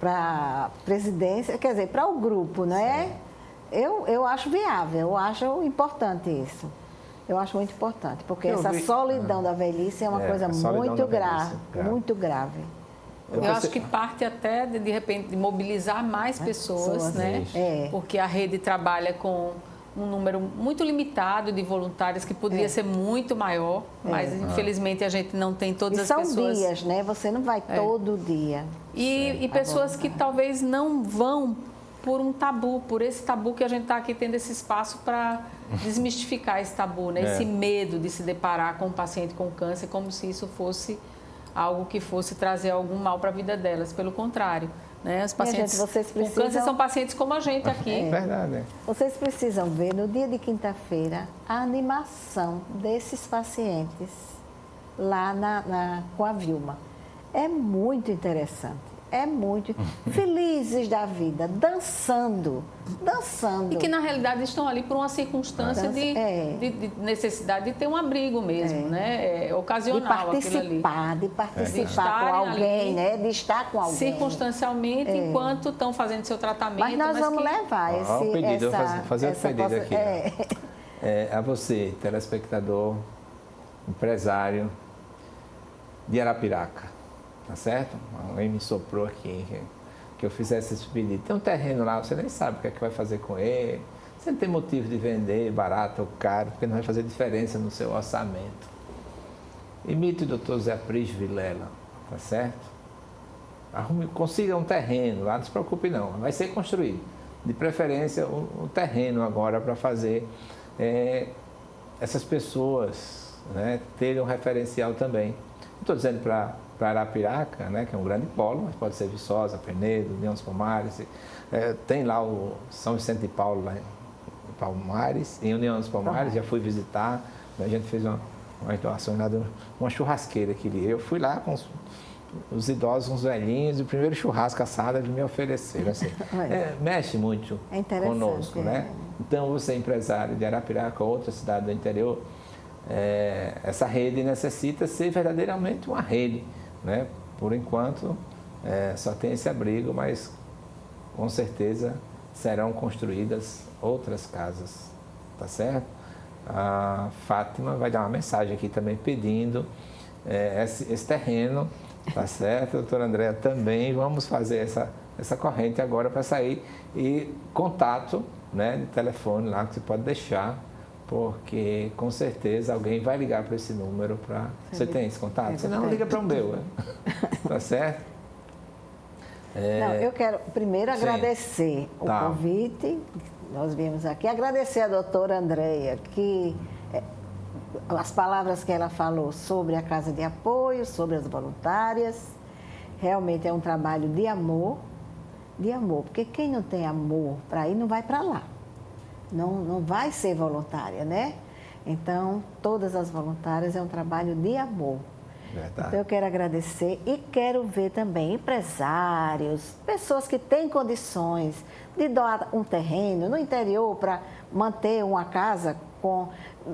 a presidência, quer dizer, para o grupo, não é? Eu acho viável, eu acho importante isso. Eu acho muito importante, porque essa solidão da velhice é uma coisa muito grave, muito grave. Eu acho que parte até, de repente, de mobilizar mais pessoas, né? Porque a rede trabalha com um número muito limitado de voluntários, que poderia ser muito maior, mas infelizmente a gente não tem todas as pessoas. São dias, né? Você não vai todo dia. E pessoas que talvez não vão por um tabu, por esse tabu que a gente está aqui tendo esse espaço para desmistificar esse tabu, né? Esse medo de se deparar com um paciente com câncer, como se isso fosse algo que fosse trazer algum mal para a vida delas. Pelo contrário, né? Os pacientes com câncer são pacientes como a gente aqui. É verdade. Vocês precisam ver no dia de quinta-feira a animação desses pacientes lá com a Vilma. É muito interessante. é muito felizes da vida, dançando. E que, na realidade, estão ali por uma circunstância de necessidade de ter um abrigo mesmo, né? É ocasional aquilo ali. De participar com alguém, ali, né? De estar com alguém. Circunstancialmente, enquanto estão fazendo seu tratamento. Mas nós vamos levar esse... pedido, eu vou fazer outro pedido aqui. A você, telespectador, empresário de Arapiraca, tá certo? Alguém me soprou aqui que eu fizesse esse pedido. Tem um terreno lá, você nem sabe o que é que vai fazer com ele, você não tem motivo de vender barato ou caro, porque não vai fazer diferença no seu orçamento. Imite o doutor Zé Aprígio Vilela, tá certo? Consiga um terreno lá, não se preocupe não, vai ser construído. De preferência, um terreno agora para fazer essas pessoas, né, terem um referencial também. Estou dizendo para Arapiraca, né, que é um grande polo, mas pode ser Viçosa, Penedo, União dos Palmares. Tem lá o São Vicente de Paulo, lá em Palmares, em União dos Palmares, já fui visitar. A gente fez uma doação, uma churrasqueira que eu fui lá com os idosos, uns velhinhos, e o primeiro churrasco assado eles me ofereceram. Assim, mexe muito conosco, né? Então, você empresário de Arapiraca ou outra cidade do interior, essa rede necessita ser verdadeiramente uma rede, né? Por enquanto, só tem esse abrigo, mas com certeza serão construídas outras casas, tá certo? A Fátima vai dar uma mensagem aqui também pedindo esse terreno, tá certo? Doutora Andréa também, vamos fazer essa corrente agora para sair, e contato, né, de telefone lá que você pode deixar, porque com certeza alguém vai ligar para esse número para... Você tem esse contato? Se não, liga para o meu, tá certo? Não, eu quero primeiro agradecer o convite, nós viemos aqui, agradecer a doutora Andréa, que as palavras que ela falou sobre a Casa de Apoio, sobre as voluntárias, realmente é um trabalho de amor, porque quem não tem amor para ir não vai para lá, não vai ser voluntária, né? Então, todas as voluntárias é um trabalho de amor. Verdade. Então, eu quero agradecer e quero ver também empresários, pessoas que têm condições de doar um terreno no interior para manter uma casa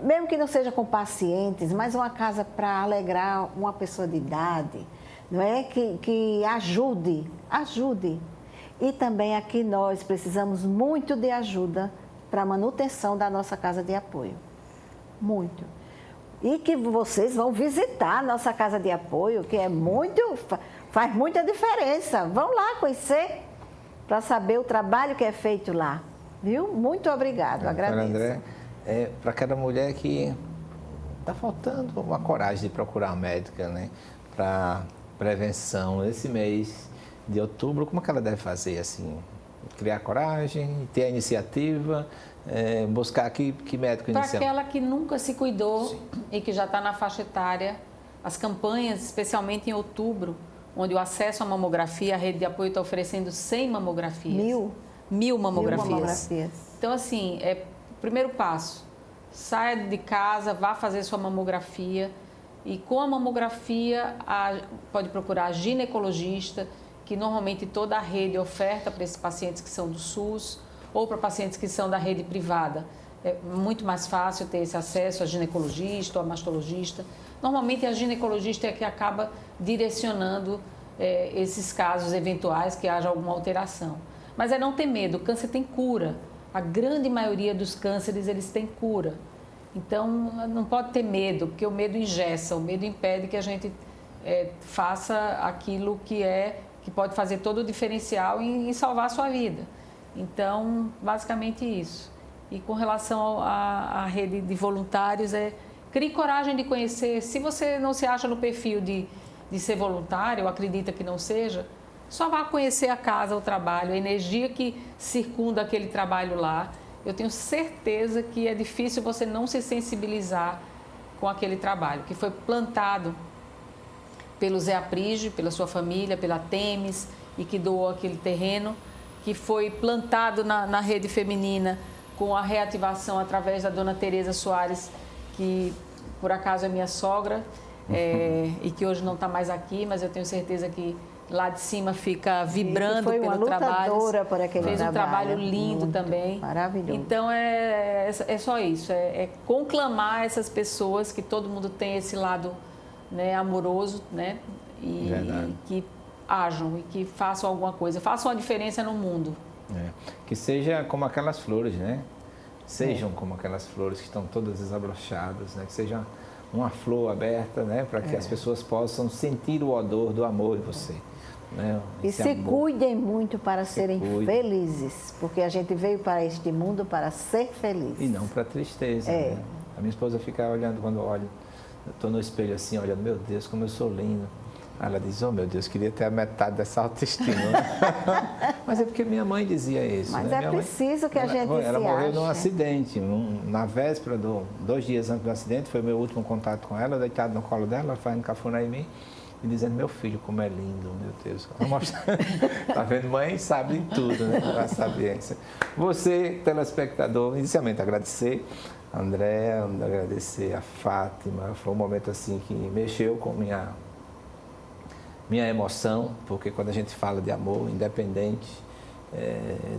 mesmo que não seja com pacientes, mas uma casa para alegrar uma pessoa de idade, não é? Que ajude. E também aqui nós precisamos muito de ajuda para a manutenção da nossa casa de apoio. Muito. E que vocês vão visitar a nossa casa de apoio, que faz muita diferença. Vão lá conhecer para saber o trabalho que é feito lá. Viu? Muito obrigado, agradeço. André, para cada mulher que está faltando uma coragem de procurar uma médica, né, para prevenção nesse mês de outubro, como é que ela deve fazer assim? Criar coragem, ter a iniciativa, buscar que médico inicial? Para aquela que nunca se cuidou. Sim. E que já está na faixa etária, as campanhas, especialmente em outubro, onde o acesso à mamografia, a rede de apoio está oferecendo 100 mamografias. 1000 mamografias. Então, assim, primeiro passo, saia de casa, vá fazer sua mamografia e com a mamografia pode procurar a ginecologista, que normalmente toda a rede oferta para esses pacientes que são do SUS ou para pacientes que são da rede privada. É muito mais fácil ter esse acesso a ginecologista ou a mastologista. Normalmente a ginecologista é que acaba direcionando esses casos eventuais que haja alguma alteração. Mas não ter medo, o câncer tem cura. A grande maioria dos cânceres, eles têm cura. Então, não pode ter medo, porque o medo engessa, o medo impede que a gente faça aquilo que pode fazer todo o diferencial em salvar a sua vida. Então, basicamente isso. E com relação à rede de voluntários, crie coragem de conhecer. Se você não se acha no perfil de ser voluntário, ou acredita que não seja, só vá conhecer a casa, o trabalho, a energia que circunda aquele trabalho lá. Eu tenho certeza que é difícil você não se sensibilizar com aquele trabalho, que foi plantado pelo Zé Aprígio, pela sua família, pela Temes, e que doou aquele terreno, que foi plantado na rede feminina com a reativação através da dona Tereza Soares, que por acaso é minha sogra, e que hoje não está mais aqui, mas eu tenho certeza que lá de cima fica vibrando foi uma pelo trabalho. lutadora por aquele Fez um trabalho lindo muito também. maravilhoso. Então é só isso, é conclamar essas pessoas que todo mundo tem esse lado, né, amoroso, né, e que ajam e que façam alguma coisa, façam a diferença no mundo. Que seja como aquelas flores, né? Sejam como aquelas flores que estão todas desabrochadas, né? Que seja uma flor aberta, né? Para que as pessoas possam sentir o odor do amor em você. Né? E se cuidem muito para serem felizes, porque a gente veio para este mundo para ser feliz. E não para tristeza. Né? A minha esposa fica olhando, quando eu olho, eu estou no espelho assim, olhando, meu Deus, como eu sou lindo. Ela diz, oh meu Deus, queria ter a metade dessa autoestima. Mas é porque minha mãe dizia isso. Mas né? é preciso que a gente se Ela morreu num ache. acidente. Na véspera, 2 dias antes do acidente, foi meu último contato com ela, deitado no colo dela, ela fazendo cafuné em mim e dizendo, meu filho, como é lindo, meu Deus. Tá vendo? Mãe sabe de tudo, né? A sabiência. Você, telespectador, inicialmente agradecer a Andréa, agradecer a Fátima. Foi um momento assim que mexeu com minha emoção, porque quando a gente fala de amor, independente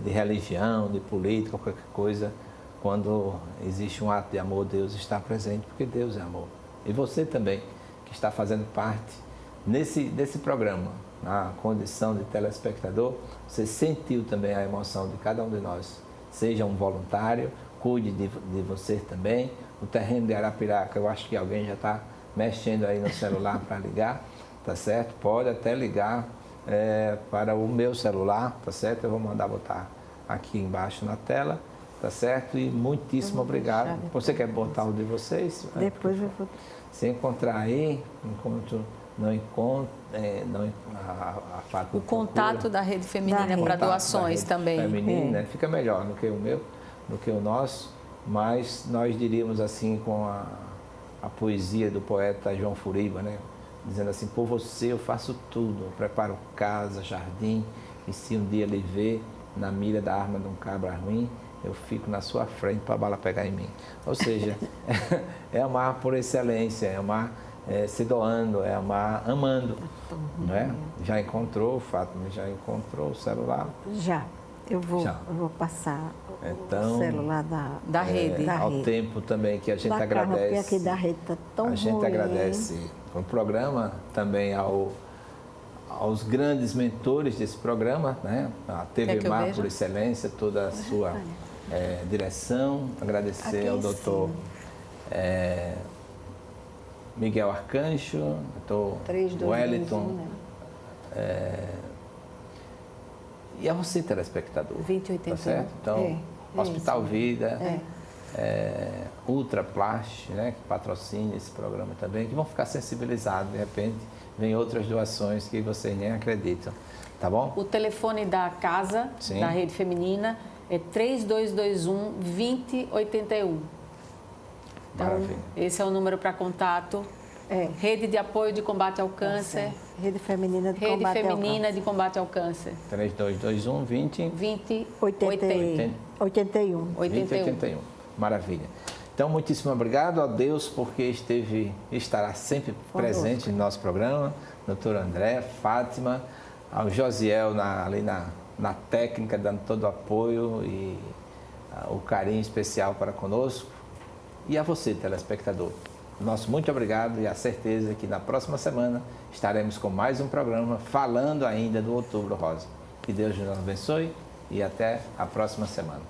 de religião, de política, qualquer coisa, quando existe um ato de amor, Deus está presente, porque Deus é amor. E você também, que está fazendo parte desse programa, na condição de telespectador, você sentiu também a emoção de cada um de nós. Seja um voluntário, cuide de você também. O terreno de Arapiraca, eu acho que alguém já está mexendo aí no celular para ligar. Tá certo? Pode até ligar para o meu celular, tá certo? Eu vou mandar botar aqui embaixo na tela, tá certo? E muitíssimo obrigado. Você quer botar o de vocês? Depois eu vou... Se encontrar aí, não encontro, a Fátima o contato da Rede Feminina para doações também. Feminina, fica melhor do que o meu, do que o nosso, mas nós diríamos assim com a poesia do poeta João Furiba, né? Dizendo assim, por você eu faço tudo, eu preparo casa, jardim, e se um dia lhe ver na mira da arma de um cabra ruim, eu fico na sua frente para a bala pegar em mim. Ou seja, é amar por excelência, é amar se doando, é amar amando. Não é? Já encontrou, Fátima, já encontrou o celular? Já. Eu vou passar então, o celular da rede. Ao tempo também que a gente agradece. Porque aqui da rede está tão ruim. A gente agradece o programa também aos grandes mentores desse programa, né? A TV Mar por excelência, toda a sua direção. Agradecer ao doutor Miguel Arcanjo, doutor Wellington. E a você, telespectador. 2081. Tá certo? Então, Hospital Vida, Ultra Plast, né, que patrocina esse programa também, que vão ficar sensibilizados. De repente, vem outras doações que vocês nem acreditam. Tá bom? O telefone da casa, da Rede Feminina, é 3221-2081. Então, esse é o número para contato. Rede de Apoio de Combate ao Câncer. Rede Feminina de Combate ao Câncer. 3221-2081. Maravilha. Então, muitíssimo obrigado a Deus, porque estará sempre presente no nosso programa. Doutora André, Fátima, ao Josiel ali na técnica, dando todo o apoio e o carinho especial para conosco. E a você, telespectador. Nosso muito obrigado e a certeza que na próxima semana estaremos com mais um programa falando ainda do Outubro Rosa. Que Deus nos abençoe e até a próxima semana.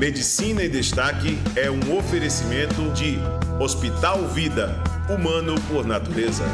Medicina em Destaque é um oferecimento de Hospital Vida, humano por natureza.